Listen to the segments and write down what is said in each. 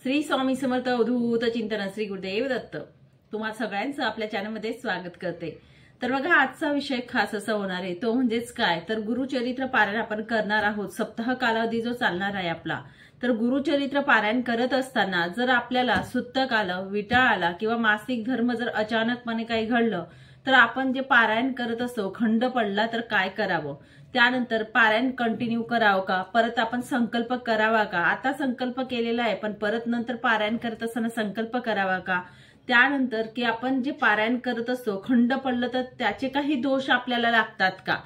श्री स्वामी समर्थ अवधूत चिंतन श्री गुरुदेव दत्त तुम्हा सगळ्यांचं आपल्या चॅनलमध्ये स्वागत करते। तर बघा आजचा विषय खास असा होणार आहे तो म्हणजेच काय तर गुरुचरित्र पारायण आपण करणार आहोत। सप्ताह कालावधी जो चालणार आहे आपला, तर गुरुचरित्र पारायण करत असताना जर आपल्याला सुत्तक आलं, विटाळ आला किंवा मासिक धर्म जर अचानकपणे काही घडलं तर आपण जे पारायण करत असतो खंड पडला तर काय करावं, त्यानंतर पारायण कंटिन्यू करावं का, परत आपण संकल्प करावा का, आता संकल्प केलेला आहे पण परत नंतर पारायण करत असताना संकल्प करावा का, त्यानंतर की आपण जे पारायण करत असतो खंड पडलं तर त्याचे काही दोष आपल्याला लागतात का,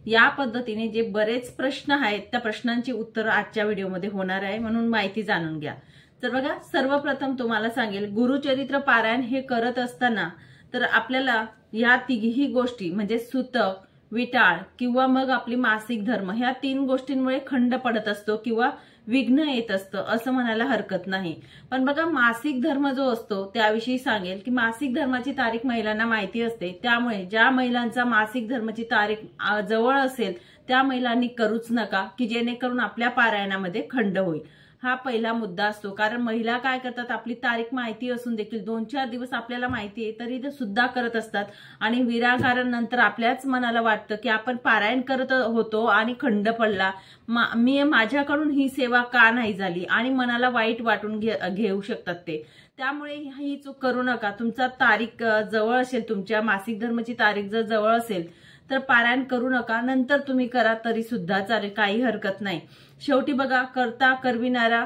या पद्धतीने जे बरेच प्रश्न आहेत त्या प्रश्नांची उत्तर आजच्या व्हिडिओमध्ये होणार आहे, म्हणून माहिती जाणून घ्या। तर बघा सर्वप्रथम तुम्हाला सांगेल गुरुचरित्र पारायण हे करत असताना तर आपल्याला या तिघी गोष्टी म्हणजे सुतक, विटाळ किंवा मग आपली मासिक धर्म ह्या तीन गोष्टींमुळे खंड पडत असतो किंवा विघ्न येत असतं असं म्हणायला हरकत नाही। पण बघा मासिक धर्म जो असतो त्याविषयी सांगेल की मासिक धर्माची तारीख महिलांना माहिती असते, त्यामुळे ज्या महिलांचा मासिक धर्माची तारीख जवळ असेल त्या महिलांनी करूच नका की जेणेकरून आपल्या पारायणामध्ये खंड होईल। हा पहिला मुद्दा असतो, कारण महिला काय करतात आपली तारीख माहिती असून देखील 2-4 दिवस आपल्याला माहिती आहे तरी ते सुद्धा करत असतात आणि विरागानंतर आपल्याच मनाला वाटतं की आपण पारायण करत होतो आणि खंड पडला, मी माझ्याकडून ही सेवा का नाही झाली आणि मनाला वाईट वाटून घेऊ शकतात ते। त्यामुळे ही चूक करू नका। तुमचा तारीख जवळ असेल, तुमच्या मासिक धर्माची तारीख जर जवळ असेल तर पारायण करू नका, नंतर तुम्ही करा तरी सुद्धा चालेल, काही हरकत नाही। शेवटी बघा करता करविणारा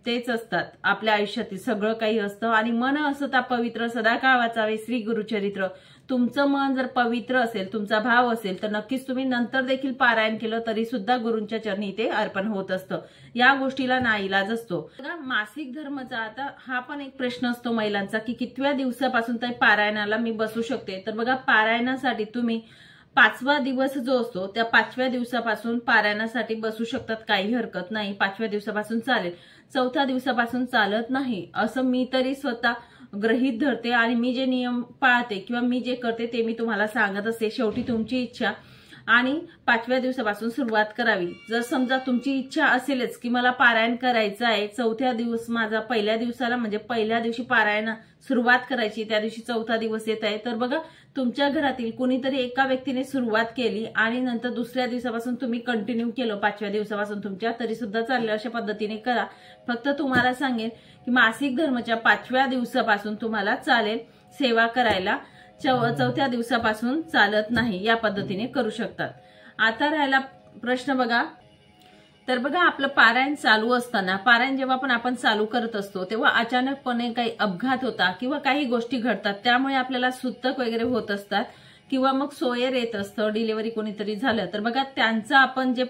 तेच असतात, आपल्या आयुष्यातील सगळं काही असतं आणि मन असता पवित्र सदाकाळ वाचावे श्री गुरुचरित्र। तुमचं मन जर पवित्र असेल, तुमचा भाव असेल तर नक्कीच तुम्ही नंतर देखील पारायण केलं तरी सुद्धा गुरूंच्या चरणी ते अर्पण होत असतं, या गोष्टीला नाईलाज असतो। मासिक धर्माचा आता हा पण एक प्रश्न असतो महिलांचा की कितव्या दिवसापासून त्या पारायणाला मी बसू शकते। तर बघा पारायणासाठी तुम्ही 5वा दिवस जो असतो त्या 5व्या दिवसापासून पारायणासाठी बसू शकतात, काही हरकत नाही। 5व्या दिवसापासून चालेल, 4थ्या दिवसापासून चालत नाही असं मी तरी स्वतः गृहीत धरते आणि मी जे नियम पाळते किंवा मी जे करते ते मी तुम्हाला सांगत असते। शेवटी तुमची इच्छा आणि 5व्या दिवसापासून सुरुवात करावी। जर समजा तुमची इच्छा असेलच की मला पारायण करायचं आहे, 4थ्या दिवस माझा पहिल्या दिवसाला म्हणजे पहिल्या दिवशी पारायण सुरुवात करायची, त्या दिवशी 4था दिवस येत आहे, तर बघा तुमच्या घरातील कोणीतरी एका व्यक्तीने सुरुवात केली आणि नंतर दुसऱ्या दिवसापासून तुम्ही कंटिन्यू केलं 5व्या दिवसापासून तुमच्या, तरी सुद्धा चालेल, अशा पद्धतीने करा। फक्त तुम्हाला सांगेन की मासिक धर्माच्या 5व्या दिवसापासून तुम्हाला चालेल सेवा करायला, 4थ्या दिवसापासून चालत नाही, या पद्धतीने करू शकतात। आता राहिला प्रश्न बघा, तर बघा आपलं पारायण चालू असताना, पारायण जेव्हा पण आपण चालू करत असतो तेव्हा अचानकपणे काही अपघात होता किंवा काही गोष्टी घडतात, त्यामुळे आपल्याला सुतक वगैरे होत असतात किंवा मग सोयर येत असतं, डिलिव्हरी कोणीतरी झालं तर बघा त्यांचं आपण जे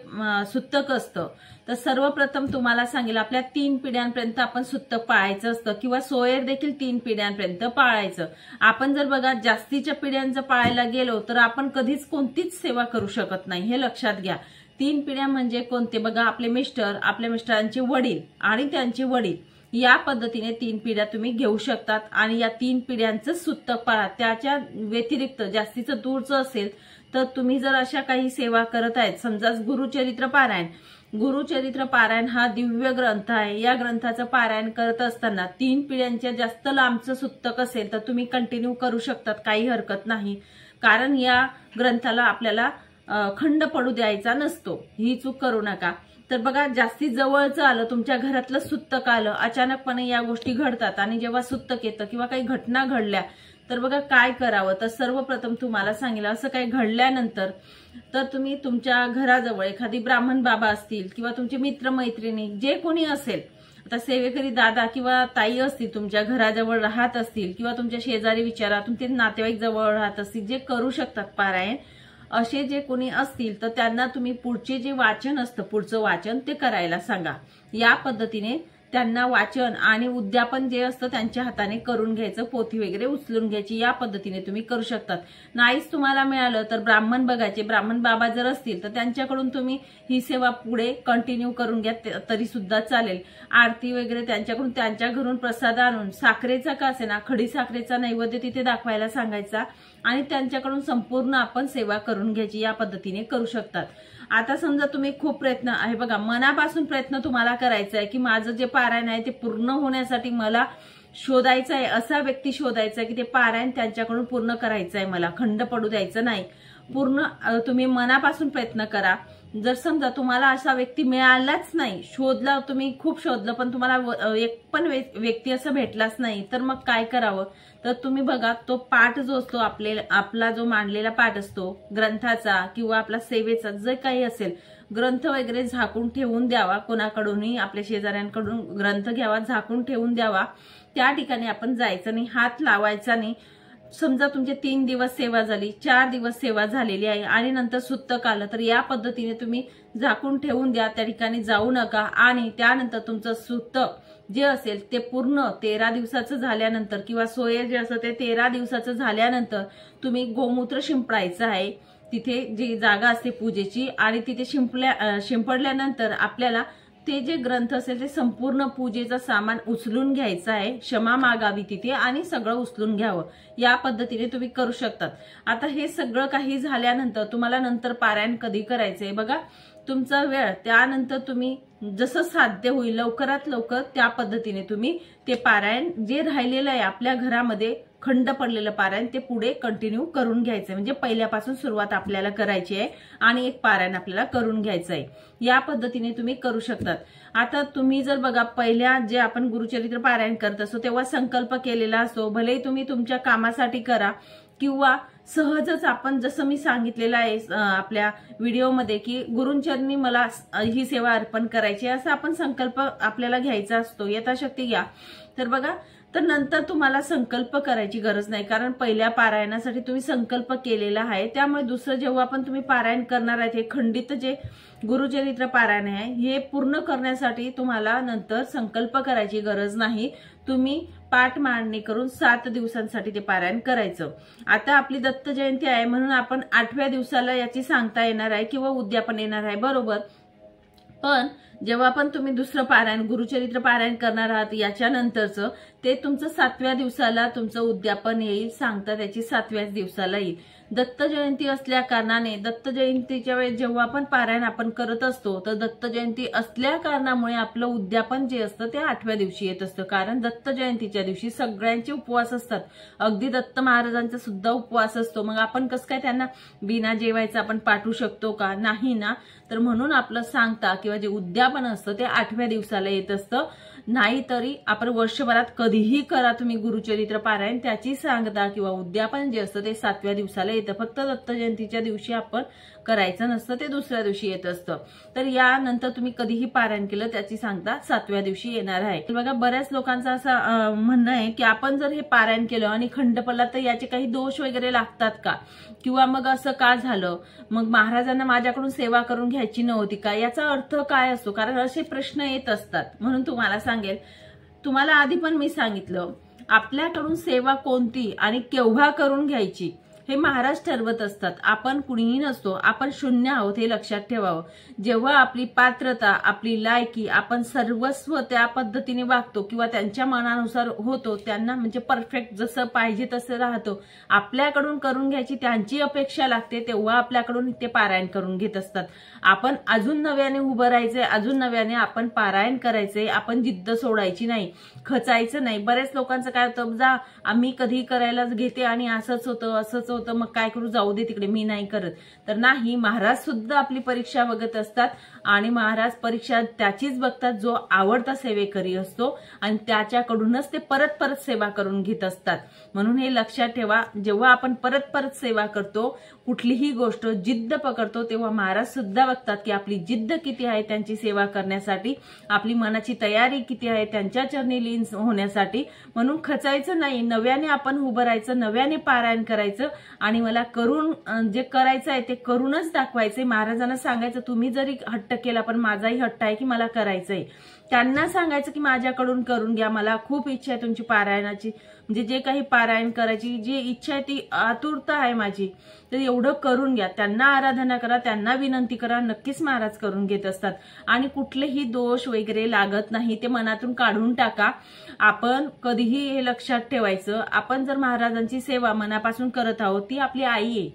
सुतक असतं तर सर्वप्रथम तुम्हाला सांगेल आपल्या 3 पिढ्यांपर्यंत आपण सुतक पाळायचं असतं किंवा सोयर देखील 3 पिढ्यांपर्यंत पाळायचं। आपण जर बघा जास्तीच्या पिढ्यांचं पाळायला गेलो तर आपण कधीच कोणतीच सेवा करू शकत नाही, हे लक्षात घ्या। 3 पिढ्या म्हणजे कोणते बघा, आपले मिस्टर, आपल्या मिस्टरांचे वडील आणि त्यांचे वडील, या पद्धतीने 3 पिढ्या तुम्ही घेऊ शकतात आणि या 3 पिढ्यांचं सुतक पाळा। त्याच्या व्यतिरिक्त जास्तीचं दूरचं असेल तर तुम्ही जर अशा काही सेवा करत आहेत, समजा गुरुचरित्र पारायण हा दिव्य ग्रंथ आहे, या ग्रंथाचं पारायण करत असताना 3 पिढ्यांच्या जास्त लांबचं सुतक असेल तर तुम्ही कंटिन्यू करू शकतात, काही हरकत नाही, कारण या ग्रंथाला आपल्याला खंड पडू द्यायचा नसतो, ही चूक करू नका। तर बघा जास्तीत जवळचं आलं, तुमच्या घरातलं सुतक आलं, अचानकपणे या गोष्टी घडतात आणि जेव्हा सुतक येतं किंवा काही घटना घडल्या तर बघा काय करावं, तर सर्वप्रथम तुम्हाला सांगितलं असं काही घडल्यानंतर तर तुम्ही तुमच्या घराजवळ एखादी ब्राह्मण बाबा असतील किंवा तुमचे मित्रमैत्रिणी जे कोणी असेल, आता सेवेकरी दादा किंवा ताई असतील तुमच्या घराजवळ राहत असतील किंवा तुमच्या शेजारी विचारा, तुमचे नातेवाईक जवळ राहत असतील जे करू शकतात पारायण, असे जे कोणी असतील तर त्यांना तुम्ही पुढचे जे वाचन असतं पुढचं वाचन ते करायला सांगा। या पद्धतीने त्यांना वाचन आणि उद्यापन जे असतं त्यांच्या हाताने करून घ्यायचं, पोथी वगैरे उचलून घ्यायची, या पद्धतीने तुम्ही करू शकतात। नाहीच तुम्हाला मिळालं तर ब्राह्मण बघायचे, ब्राह्मण बाबा जर असतील तर त्यांच्याकडून तुम्ही ही सेवा पुढे कंटिन्यू करून घ्या तरी सुद्धा चालेल। आरती वगैरे त्यांच्याकडून, त्यांच्या घरून प्रसाद आणून साखरेचा का असेना खडी साखरेचा नैवेद्य तिथे दाखवायला सांगायचा आणि त्यांच्याकडून संपूर्ण आपण सेवा करून घ्यायची, या पद्धतीने करू शकतात। आता समजा तुम्ही खूप प्रयत्न आहे बघा, मनापासून प्रयत्न तुम्हाला करायचा आहे की माझं जे पारायण आहे ते पूर्ण होण्यासाठी मला शोधायचं आहे, असा व्यक्ती शोधायचा आहे की ते पारायण त्यांच्याकडून पूर्ण करायचं आहे, मला खंड पडू द्यायचं नाही. पूर्ण तुम्ही मनापासून प्रयत्न करा. जर समजा तुम्हाला असा व्यक्ती मिळालाच नाही, शोधला तुम्ही, खूप शोधलं, पण तुम्हाला एक पण व्यक्ती असं भेटलाच नाही, तर मग काय करावं? तर तुम्ही बघा, तो पाठ जो असतो आपला जो मांडलेला पाठ असतो ग्रंथाचा किंवा आपला सेवेचा जे काही असेल, ग्रंथ वगैरे झाकून ठेवून द्यावा. कोणाकडूनही, आपल्या शेजाऱ्यांकडून ग्रंथ घ्यावा, झाकून ठेवून द्यावा. त्या ठिकाणी आपण जायचं नाही, हात लावायचा नाही. समजा तुमचे 3 दिवस सेवा झाली, 4 दिवस सेवा झालेली आहे आणि नंतर सुत्तक आलं, तर या पद्धतीने तुम्ही झाकून ठेवून द्या, त्या ठिकाणी जाऊ नका. आणि त्यानंतर तुमचं सुत्तक जे असेल ते पूर्ण 13 दिवसाचं झाल्यानंतर किंवा सोये जे असतं ते 13 दिवसाचं झाल्यानंतर तुम्ही गोमूत्र शिंपडायचं आहे तिथे, जी जागा असते पूजेची, आणि तिथे शिंपडल्यानंतर आपल्याला ते जे ग्रंथ असेल ते संपूर्ण पूजेचं सामान उचलून घ्यायचं आहे, क्षमा मागावी तिथे आणि सगळं उचलून घ्यावं. या पद्धतीने तुम्ही करू शकतात. आता हे सगळं काही झाल्यानंतर तुम्हाला नंतर पारायण कधी करायचंय बघा, तुमचा वेळ त्यानंतर तुम्ही जसं साध्य होईल लवकरात लवकर त्या पद्धतीने तुम्ही ते पारायण जे राहिलेलं आहे आपल्या घरामध्ये खंड पडलेलं पारायण ते पुढे कंटिन्यू करून घ्यायचंय. म्हणजे पहिल्यापासून सुरुवात आपल्याला करायची आहे आणि एक पारायण आपल्याला करून घ्यायचं आहे. या पद्धतीने तुम्ही करू शकतात. आता तुम्ही जर बघा, पहिल्या जे आपण गुरुचरित्र पारायण करत असतो तेव्हा संकल्प केलेला असतो, भले तुम्ही तुमच्या कामासाठी करा किंवा सहजच आपण जसं मी सांगितलेलं आहे आपल्या व्हिडिओमध्ये की गुरुंचरणी मला ही सेवा अर्पण करायची, असा आपण संकल्प आपल्याला घ्यायचा असतो. यथाशक्ती घ्या. तर बघा, तर नंतर तुम्हाला संकल्प करायची गरज नाही, कारण पहिल्या पारायणासाठी तुम्ही संकल्प केलेला आहे. त्यामुळे दुसरं जेव्हा पण तुम्ही पारायण करणार आहे, हे खंडित जे गुरुचरित्र पारायण आहे हे पूर्ण करण्यासाठी तुम्हाला नंतर संकल्प करायची गरज नाही. तुम्ही पाठ मांडणी करून 7 दिवसांसाठी ते पारायण करायचं. आता आपली दत्त जयंती आहे म्हणून आपण 8व्या दिवसाला याची सांगता येणार आहे किंवा उद्यापन येणार आहे, बरोबर. पण जेव्हा पण तुम्ही दुसरं पारायण गुरुचरित्र पारायण करणार आहात याच्यानंतरचं, ते तुमचं 7व्या दिवसाला तुमचं उद्यापन येईल, सांगता त्याची 7व्याच दिवसाला येईल. दत्त जयंती असल्या कारणाने दत्त जयंतीच्या वेळेस जेव्हा आपण पारायण आपण करत असतो, तर दत्त जयंती असल्या कारणामुळे आपलं उद्यापन जे असतं ते 8व्या दिवशी येत असतं. कारण दत्त जयंतीच्या दिवशी सगळ्यांचे उपवास असतात, अगदी दत्त महाराजांचा सुद्धा उपवास असतो. मग आपण कसं काय त्यांना बिना जेवायचं आपण पाठवू शकतो का? नाही ना. तर म्हणून आपलं सांगता किंवा जे उद्यापन असतं ते 8व्या दिवसाला येत असतं. नाहीतरी आपण वर्षभरात कधीही करा तुम्ही गुरुचरित्र पारायण, त्याची सांगता किंवा उद्यापन जे असतं ते 7व्या दिवसाला येतं. फक्त दत्त जयंतीच्या दिवशी आपण करायचं नसतं, ते दुसऱ्या दिवशी येत असतं. तर यानंतर तुम्ही कधीही पारायण केलं त्याची सांगता 7व्या दिवशी येणार आहे. बघा, बऱ्याच लोकांचं असं म्हणणं आहे की आपण जर हे पारायण केलं आणि खंड पडला तर याचे काही दोष वगैरे लागतात का, किंवा मग असं का झालं, मग महाराजांना माझ्याकडून सेवा करून घ्यायची नव्हती का, याचा अर्थ काय असतो? कारण असे प्रश्न येत असतात. म्हणून तुम्हाला सांगेल, तुम्हाला आधी पण मी सांगितलं, आपल्याकडून सेवा कोणती आणि केव्हा करून घ्यायची हे महाराज ठरवत असतात. आपण कुणीही नसतो, आपण शून्य आहोत हे लक्षात ठेवावं. जेव्हा आपली पात्रता, आपली लायकी, आपण सर्वस्व त्या पद्धतीने वागतो किंवा त्यांच्या मनानुसार होतो, त्यांना म्हणजे परफेक्ट जसं पाहिजे तसं राहतो, आपल्याकडून करून घ्यायची त्यांची अपेक्षा लागते, तेव्हा आपल्याकडून ते पारायण करून घेत असतात. आपण अजून नव्याने उभं राहायचंय, अजून नव्याने आपण पारायण करायचंय, आपण जिद्द सोडायची नाही, खचायचं नाही. बऱ्याच लोकांचं काय होतं, जा आम्ही कधी करायलाच घेते आणि असंच होतं मग काय करू, जाऊ दे तिकडे, मी नाही करत. तर नाही, महाराज सुद्धा आपली परीक्षा बघत असतात आणि महाराज परीक्षा त्याचीच बघतात जो आवडता सेवेकरी असतो आणि त्याच्याकडूनच ते परत परत सेवा करून घेत असतात. म्हणून हे लक्षात ठेवा, जेव्हा आपण परत परत सेवा करतो, कुठलीही गोष्ट जिद्द पकडतो, तेव्हा महाराज सुद्धा बघतात की आपली जिद्द किती आहे त्यांची सेवा करण्यासाठी, आपली मनाची तयारी किती आहे त्यांच्या चरणी लीन होण्यासाठी. म्हणून खचायचं नाही, नव्याने आपण उभं राहायचं, नव्याने पारायण करायचं आणि मला करून जे करायचं आहे ते करूनच दाखवायचंय. महाराजांना सांगायचं, तुम्ही जरी हट्ट केला पण माझाही हट्ट आहे की मला करायचंय. त्यांना सांगायचं की माझ्याकडून करून घ्या, मला खूप इच्छा आहे तुमची पारायणाची, म्हणजे जे काही पारायण करायची जी इच्छा आहे ती आतुरता आहे माझी, तर एवढं करून घ्या. त्यांना आराधना करा, त्यांना विनंती करा, नक्कीच महाराज करून घेत असतात. आणि कुठलेही दोष वगैरे लागत नाही, ते मनातून काढून टाका. आपण कधीही हे लक्षात ठेवायचं, आपण जर महाराजांची सेवा मनापासून करत आहोत, ती आपली आई आहे.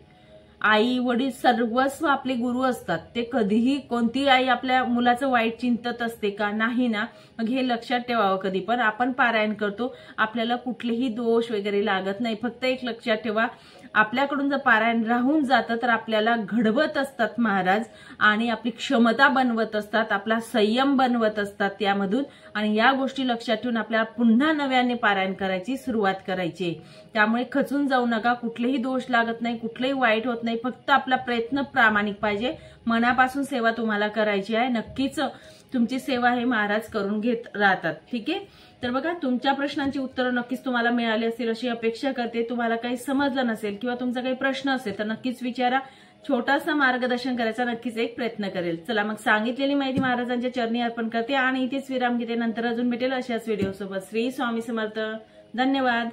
आई वडील सर्वस्व आपले गुरु असतात. ते कधीही कोणती आई आपल्या मुलाचं वाईट चिंतत असते का? नाही ना. मग हे लक्षात ठेवावं. कधी पण आपण पारायण करतो, आपल्याला कुठलेही दोष वगैरे लागत नाही. फक्त एक लक्षात ठेवा, आपल्याकडून जर पारायण राहून जातं तर आपल्याला घडवत असतात महाराज आणि आपली क्षमता बनवत असतात, आपला संयम बनवत असतात त्यामधून. आणि या गोष्टी लक्षात ठेवून आपल्याला पुन्हा नव्याने पारायण करायची सुरुवात करायची. त्यामुळे खचून जाऊ नका. कुठलेही दोष लागत नाही, कुठलेही वाईट होत नाही. फक्त आपला प्रयत्न प्रामाणिक पाहिजे. मनापासून सेवा तुम्हाला करायची आहे. नक्कीच तुमची सेवा हे महाराज करून घेत राहतात. ठीक आहे. तर बघा, तुमच्या प्रश्नांची उत्तरं नक्कीच तुम्हाला मिळाली असतील अशी अपेक्षा करते. तुम्हाला काही समजलं नसेल किंवा तुमचा काही प्रश्न असेल तर नक्कीच विचारा. छोटासा मार्गदर्शन करायचा नक्कीच एक प्रयत्न करेल. चला मग, सांगितलेली माहिती महाराजांच्या चरणी अर्पण करते आणि इथेच विराम घेते. नंतर अजून भेटेल अशाच व्हिडिओ सोबत. श्री स्वामी समर्थ. धन्यवाद.